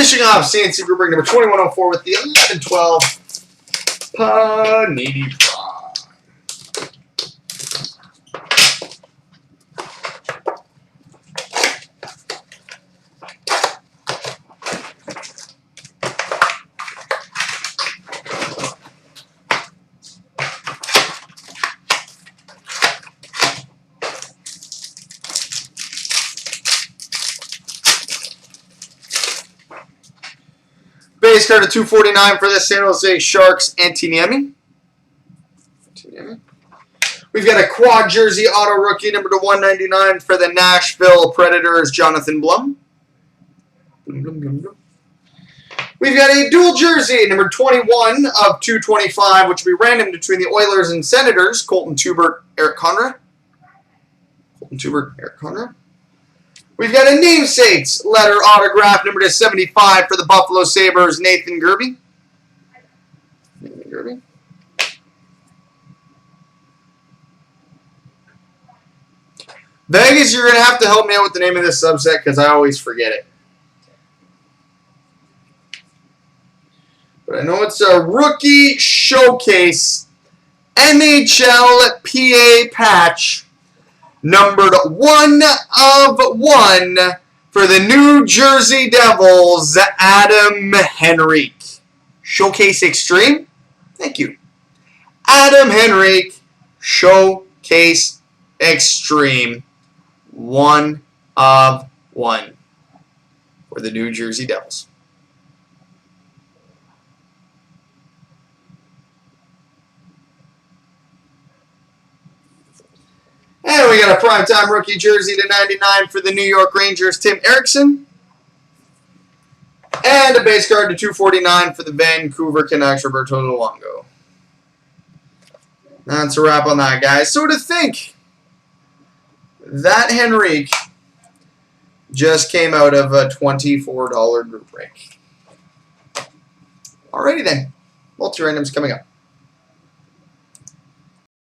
Finishing off CNC group break number 2104 with the 1112 Panini Prime. Base card of 249 for the San Jose Sharks, Antiniemi. We've got a quad jersey auto rookie number to 199 for the Nashville Predators, Jonathan Blum. We've got a dual jersey number 21 of 225, which will be random between the Oilers and Senators, Colton Tubert, Eric Conrad. We've got a namesakes letter autograph number to 75 for the Buffalo Sabres, Nathan Gerbe. Vegas, you're going to have to help me out with the name of this subset because I always forget it. But I know it's a rookie showcase NHL PA patch. Numbered 1 of 1 for the New Jersey Devils, Adam Henrique. Showcase Extreme? Thank you. Adam Henrique, Showcase Extreme. 1 of 1 for the New Jersey Devils. And we got a primetime rookie jersey to 99 for the New York Rangers, Tim Erickson. And a base card to 249 for the Vancouver Canucks, Roberto Luongo. That's a wrap on that, guys. So to think that Henrique just came out of a $24 group break. Alrighty then. Multi-randoms coming up.